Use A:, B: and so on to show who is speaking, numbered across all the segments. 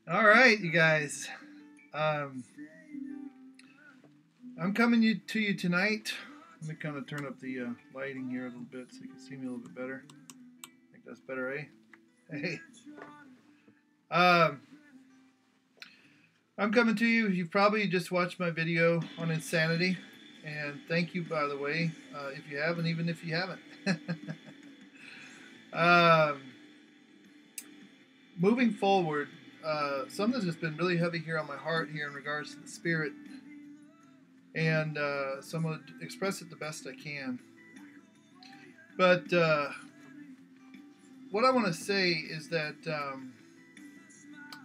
A: All right, you guys. Um, I'm coming to you tonight. Let me kind of turn up the lighting here a little bit so you can see me a little bit better. I think that's better, eh? Hey. Um, I'm coming to you. You've probably just watched my video on insanity. And thank you, by the way, if you haven't, even if you haven't. um, Moving forward, something's just been really heavy here on my heart here in regards to the spirit, and so I'm going to express it the best I can. But what I want to say is that,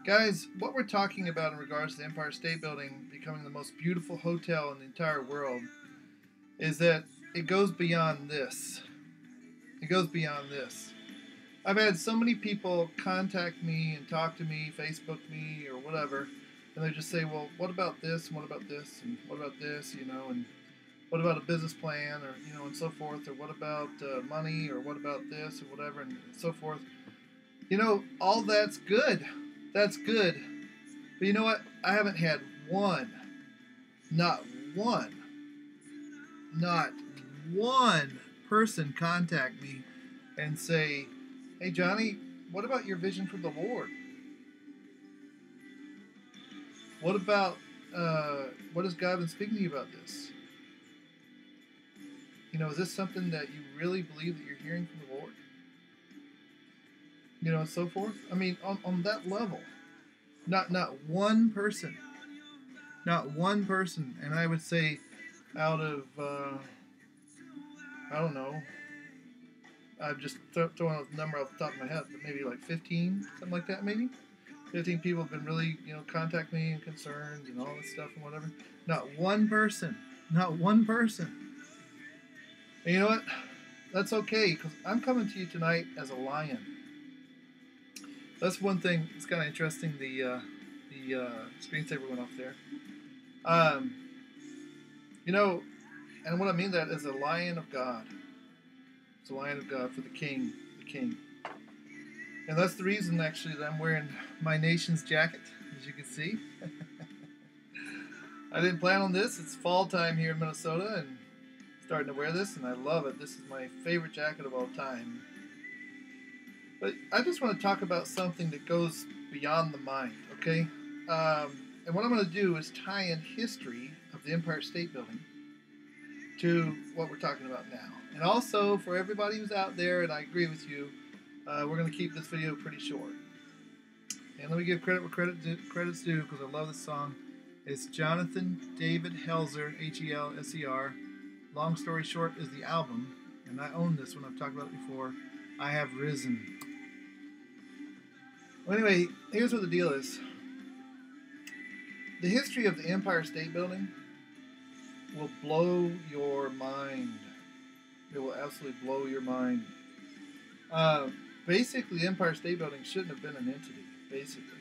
A: guys, what we're talking about in regards to the Empire State Building becoming the most beautiful hotel in the entire world is that it goes beyond this. It goes beyond this. I've had so many people contact me and talk to me, Facebook me, or whatever, and they just say, well, what about this, and what about this, and what about this, and what about a business plan, or, and so forth, or what about money, or what about this, or whatever, and so forth. All that's good. That's good. But you know what? I haven't had one, not one, not one person contact me and say, hey, Johnny, what about your vision for the Lord? What about, what has God been speaking to you about this? Is this something that you really believe that you're hearing from the Lord? And so forth. I mean, on that level, not one person, not one person. And I would say, out of I don't know, I've just throwing out a number off the top of my head, but maybe like 15, something like that, maybe. 15 people have been really, contact me and concerned and all this stuff and whatever. Not one person, not one person. And you know what? That's okay, because I'm coming to you tonight as a lion. That's one thing that's kind of interesting. The screensaver went off there. Um, and what I mean that is a lion of God. It's a lion of God for the king, And that's the reason, actually, that I'm wearing my nation's jacket, as you can see. I didn't plan on this. It's fall time here in Minnesota, and starting to wear this, and I love it. This is my favorite jacket of all time. But I just want to talk about something that goes beyond the mind, okay? And what I'm going to do is tie in history of the Empire State Building to what we're talking about now. And also, for everybody who's out there, and I agree with you, we're going to keep this video pretty short. And let me give credit where credit's due, because I love this song. It's Jonathan David Helser, Helser. Long Story Short is the album, and I own this one. I've talked about it before. I Have Risen. Well, anyway, here's what the deal is. The history of the Empire State Building will blow your mind. It will absolutely blow your mind. Basically, the Empire State Building shouldn't have been an entity, basically.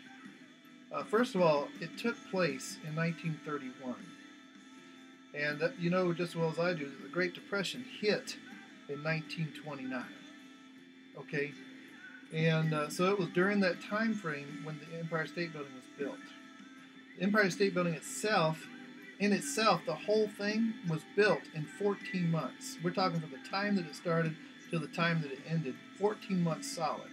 A: First of all, it took place in 1931. And just as well as I do, the Great Depression hit in 1929. Okay? And so it was during that time frame when the Empire State Building was built. The Empire State Building itself, the whole thing was built in 14 months. We're talking from the time that it started till the time that it ended. 14 months solid.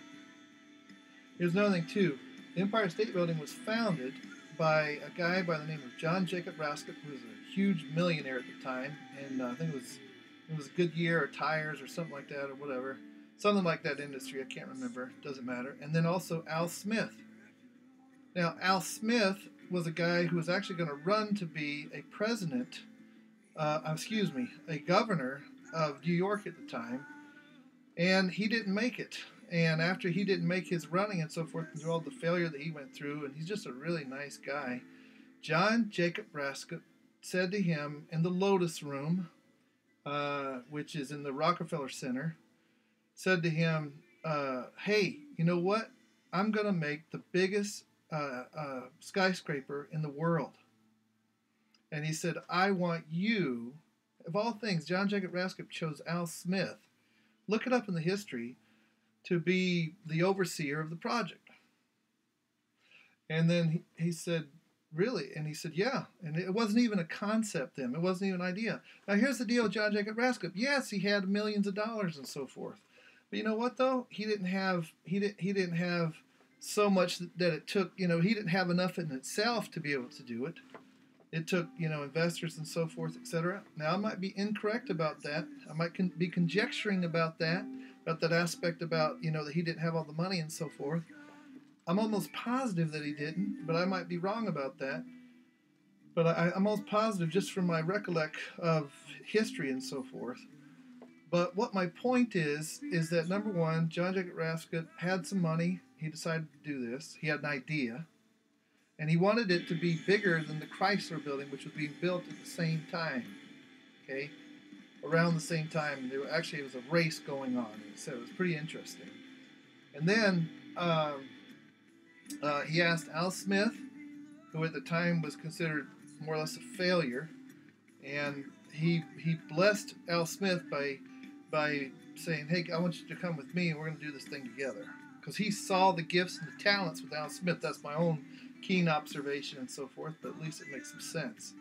A: Here's another thing, too. The Empire State Building was founded by a guy by the name of John Jacob Rascott, who was a huge millionaire at the time, and I think it was Goodyear or Tires or something like that or whatever. Something like that industry, I can't remember, doesn't matter. And then also Al Smith. Now, Al Smith was a guy who was actually going to run to be a a governor of New York at the time, and he didn't make it. And after he didn't make his running and so forth, and through all the failure that he went through, and he's just a really nice guy, John Jacob Rascott said to him in the Lotus Room, which is in the Rockefeller Center, said to him, hey, you know what? I'm going to make the biggest skyscraper in the world. And he said, I want you, of all things, John Jacob Rascott chose Al Smith. Look it up in the history, to be the overseer of the project. And then he said, really? And he said, yeah. And it wasn't even a concept then. It wasn't even an idea. Now here's the deal with John Jacob Raskup. Yes, he had millions of dollars and so forth. But you know what though? He didn't have so much that it took, he didn't have enough in itself to be able to do it. It took, investors and so forth, etc. Now, I might be incorrect about that. I might be conjecturing about that aspect about, that he didn't have all the money and so forth. I'm almost positive that he didn't, but I might be wrong about that. But I'm almost positive just from my recollect of history and so forth. But what my point is that number one, John Jacob Raskup had some money. He decided to do this. He had an idea. And he wanted it to be bigger than the Chrysler building, which was being built at the same time. Okay? Around the same time. It was a race going on. So it was pretty interesting. And then he asked Al Smith, who at the time was considered more or less a failure, and he blessed Al Smith by saying, hey, I want you to come with me and we're going to do this thing together. Because he saw the gifts and the talents with Al Smith. That's my own keen observation and so forth, but at least it makes some sense.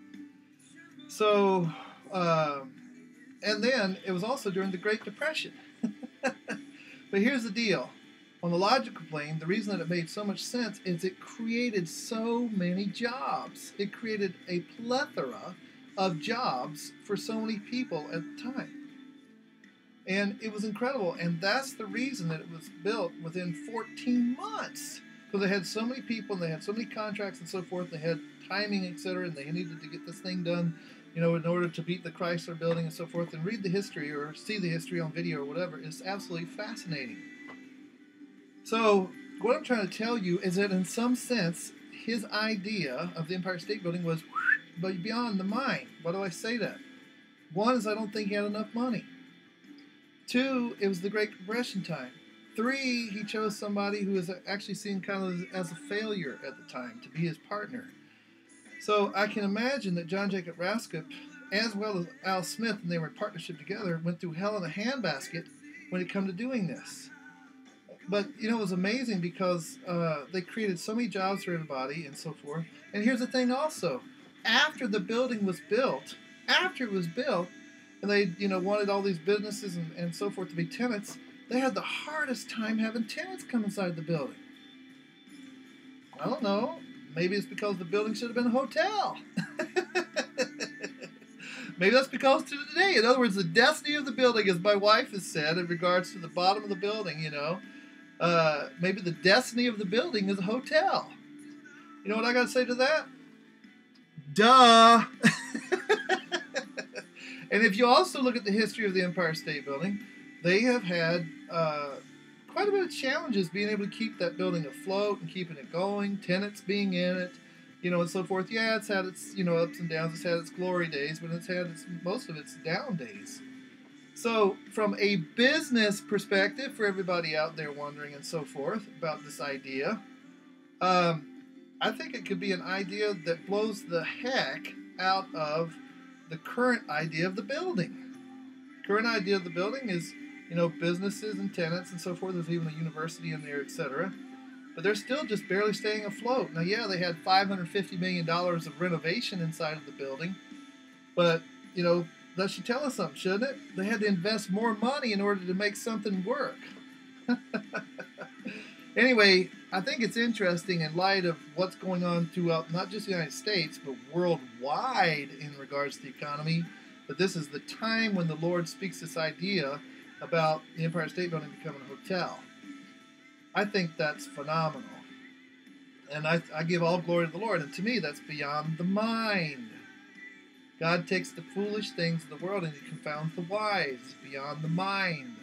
A: So, and then it was also during the Great Depression. But here's the deal. On the logical plane, the reason that it made so much sense is it created so many jobs. It created a plethora of jobs for so many people at the time. And it was incredible. And that's the reason that it was built within 14 months. Because they had so many people, and they had so many contracts and so forth. They had timing, etc., and they needed to get this thing done, in order to beat the Chrysler building and so forth. And read the history or see the history on video or whatever. It's absolutely fascinating. So what I'm trying to tell you is that in some sense, his idea of the Empire State Building was beyond the mind. Why do I say that? One is I don't think he had enough money. Two, it was the Great Depression time. Three, he chose somebody who was actually seen kind of as a failure at the time to be his partner. So I can imagine that John Jacob Raskup, as well as Al Smith, and they were in partnership together, went through hell in a handbasket when it came to doing this. But, it was amazing because they created so many jobs for everybody and so forth. And here's the thing also. After the building was built, and they, wanted all these businesses and so forth to be tenants, they had the hardest time having tenants come inside the building. I don't know. Maybe it's because the building should have been a hotel. Maybe that's because to today. In other words, the destiny of the building, as my wife has said, in regards to the bottom of the building, maybe the destiny of the building is a hotel. You know what I got to say to that? Duh! And if you also look at the history of the Empire State Building, they have had quite a bit of challenges being able to keep that building afloat and keeping it going, tenants being in it, and so forth. Yeah, it's had its, ups and downs. It's had its glory days, but it's had most of its down days. So from a business perspective, for everybody out there wondering and so forth about this idea, I think it could be an idea that blows the heck out of the current idea of the building. Current idea of the building is, businesses and tenants and so forth. There's even a university in there, etc. But they're still just barely staying afloat. Now, yeah, they had $550 million of renovation inside of the building. But, that should tell us something, shouldn't it? They had to invest more money in order to make something work. Anyway, I think it's interesting in light of what's going on throughout not just the United States, but worldwide in regards to the economy. But this is the time when the Lord speaks this idea about the Empire State Building becoming a hotel. I think that's phenomenal. And I give all glory to the Lord. And to me, that's beyond the mind. God takes the foolish things of the world and he confounds the wise. It's beyond the mind.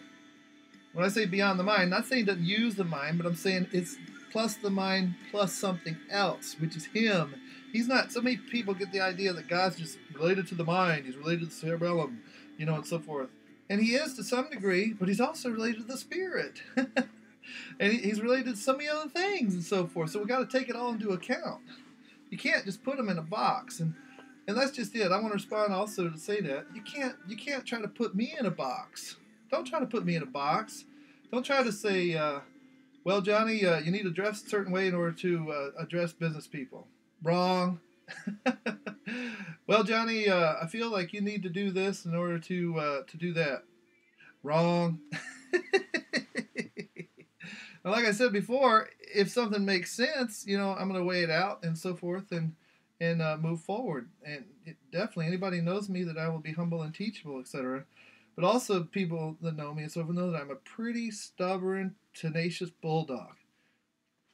A: When I say beyond the mind, I'm not saying he doesn't use the mind, but I'm saying it's plus the mind plus something else, which is him. He's not, so many people get the idea that God's just related to the mind. He's related to the cerebellum, and so forth. And he is to some degree, but he's also related to the spirit. And he's related to so many other things and so forth. So we've got to take it all into account. You can't just put him in a box. And that's just it. I want to respond also to say that. You can't try to put me in a box. Don't try to put me in a box. Don't try to say, Well, Johnny, you need to dress a certain way in order to address business people. Wrong. Well, Johnny, I feel like you need to do this in order to do that. Wrong. Like I said before, if something makes sense, I'm going to weigh it out and so forth and move forward. And definitely, anybody knows me that I will be humble and teachable, etc. But also, people that know me and so forth know that I'm a pretty stubborn, tenacious bulldog.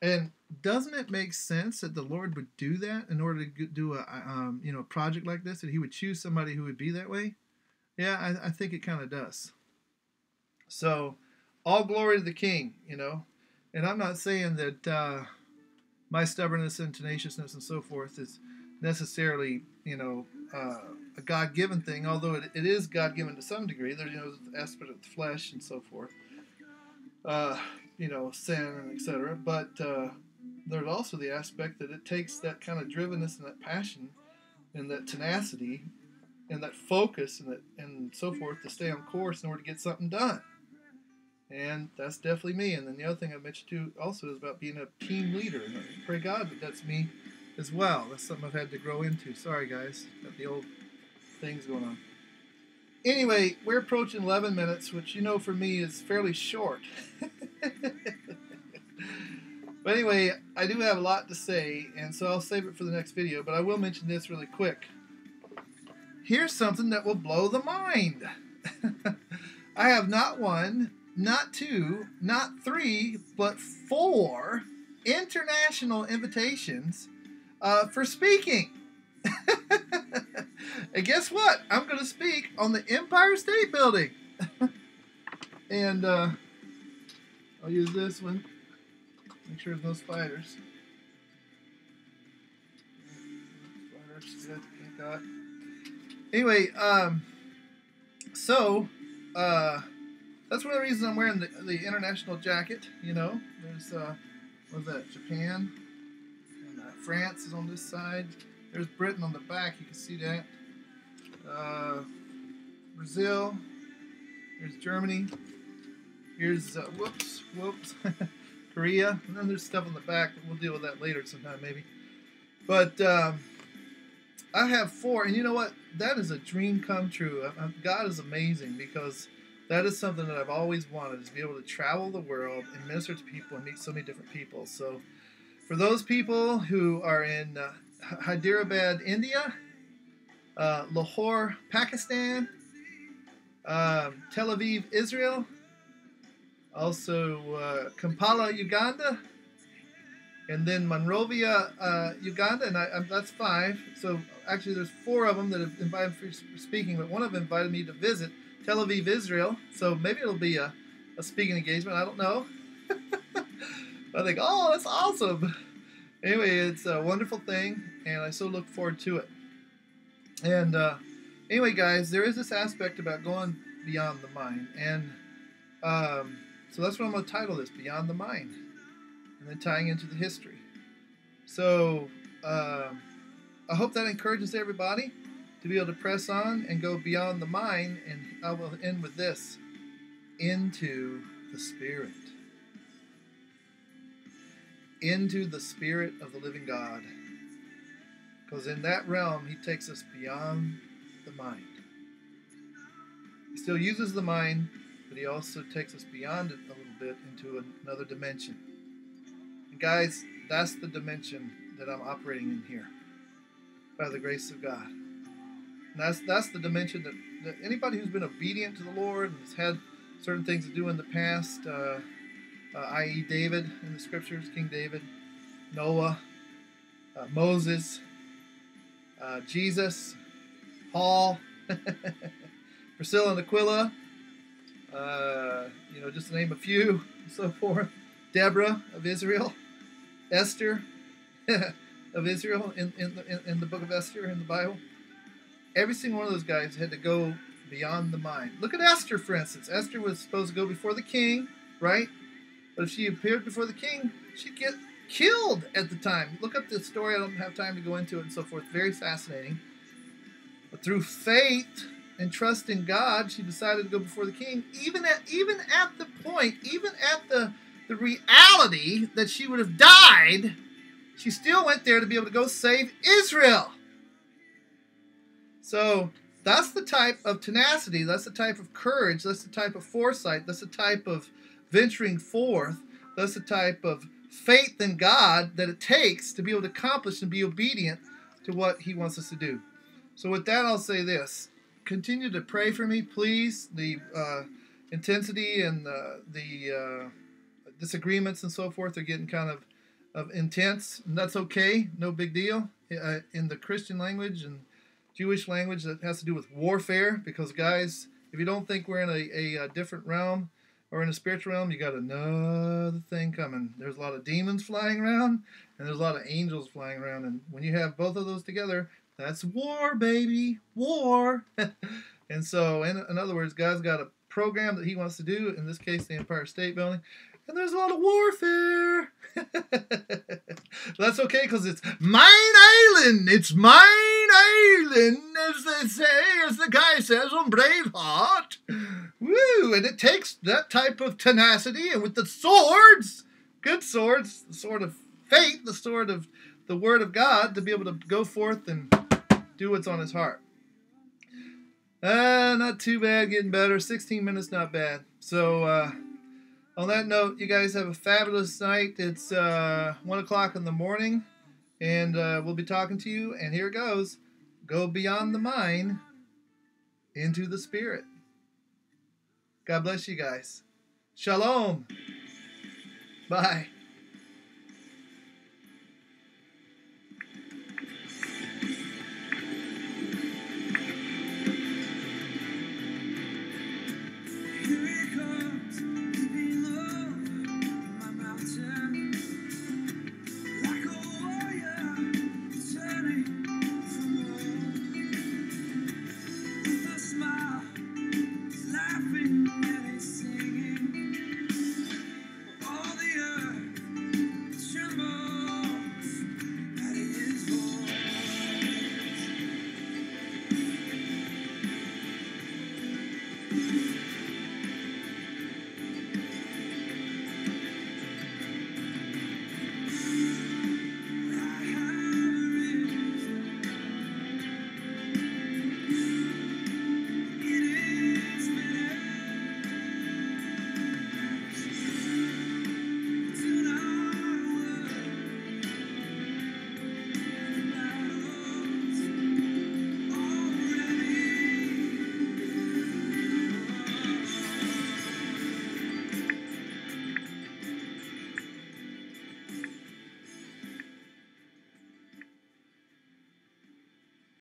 A: And doesn't it make sense that the Lord would do that in order to do a project like this? That He would choose somebody who would be that way? Yeah, I think it kind of does. So, all glory to the King, And I'm not saying that my stubbornness and tenaciousness and so forth is necessarily, a God-given thing, although it is God-given to some degree. There's, the aspect of the flesh and so forth, sin and etc. But there's also the aspect that it takes that kind of drivenness and that passion and that tenacity and that focus and so forth to stay on course in order to get something done. And that's definitely me. And then the other thing I mentioned too also is about being a team leader. And I pray God that that's me as well. That's something I've had to grow into. Sorry, guys. Got the old things going on. Anyway, we're approaching 11 minutes, which, for me is fairly short. But anyway, I do have a lot to say, and so I'll save it for the next video. But I will mention this really quick. Here's something that will blow the mind. I have not one, not two, not three, but 4 international invitations for speaking. And guess what? I'm going to speak on the Empire State Building. And I'll use this one. Make sure there's no spiders. Spiders, good. Thank God. Anyway, so that's one of the reasons I'm wearing the international jacket. There's what was that? Japan and France is on this side. There's Britain on the back. You can see that. Brazil. There's Germany. Here's whoops, Korea. And then there's stuff on the back, but we'll deal with that later sometime maybe. But I have 4, and you know what? That is a dream come true. God is amazing because that is something that I've always wanted, is to be able to travel the world and minister to people and meet so many different people. So for those people who are in Hyderabad, India, Lahore, Pakistan, Tel Aviv, Israel, also Kampala, Uganda, and then Monrovia, Uganda, and that's 5. So actually there's 4 of them that have invited me for speaking, but one of them invited me to visit Tel Aviv, Israel. So maybe it'll be a speaking engagement. I don't know. I think, oh, that's awesome. Anyway, it's a wonderful thing, and I so look forward to it. And anyway, guys, there is this aspect about going beyond the mind, and so that's what I'm going to title this, Beyond the Mind, and then tying into the history. So I hope that encourages everybody to be able to press on and go beyond the mind, and I will end with this: into the Spirit. Into the Spirit of the living God. Because in that realm, He takes us beyond the mind. He still uses the mind, but He also takes us beyond it a little bit into another dimension. And guys, that's the dimension that I'm operating in here, by the grace of God. And that's the dimension that anybody who's been obedient to the Lord and has had certain things to do in the past, i.e. David in the scriptures, King David, Noah, Moses, Jesus, Paul, Priscilla and Aquila, just to name a few, and so forth. Deborah of Israel, Esther of Israel in the book of Esther in the Bible. Every single one of those guys had to go beyond the mind. Look at Esther, for instance. Esther was supposed to go before the king, right? But if she appeared before the king, she'd get killed at the time. Look up the story. I don't have time to go into it and so forth. Very fascinating. But through faith and trust in God, she decided to go before the king. Even at the the reality that she would have died, she still went there to be able to go save Israel. So that's the type of tenacity, that's the type of courage, that's the type of foresight, that's the type of venturing forth, that's the type of faith in God that it takes to be able to accomplish and be obedient to what he wants us to do. So with that, I'll say this. Continue to pray for me, please. The intensity and the disagreements and so forth are getting kind of intense, and that's okay. No big deal. In the Christian language and Jewish language, that has to do with warfare, because guys, if you don't think we're in a different realm or in a spiritual realm, you got another thing coming. There's a lot of demons flying around, and there's a lot of angels flying around, and when you have both of those together, that's war, baby, war. And so, in other words, God's got a program that he wants to do, in this case, the Empire State Building, and there's a lot of warfare. That's okay, because it's mine island. It's mine island, as they say, as the guy says on Braveheart. Woo! And it takes that type of tenacity, and with the swords, good swords, the sword of faith, the sword of the Word of God, to be able to go forth and do what's on his heart. Not too bad, getting better. 16 minutes, not bad. So, on that note, you guys have a fabulous night. It's 1 o'clock in the morning, and we'll be talking to you. And here it goes. Go beyond the mind into the spirit. God bless you guys. Shalom. Bye.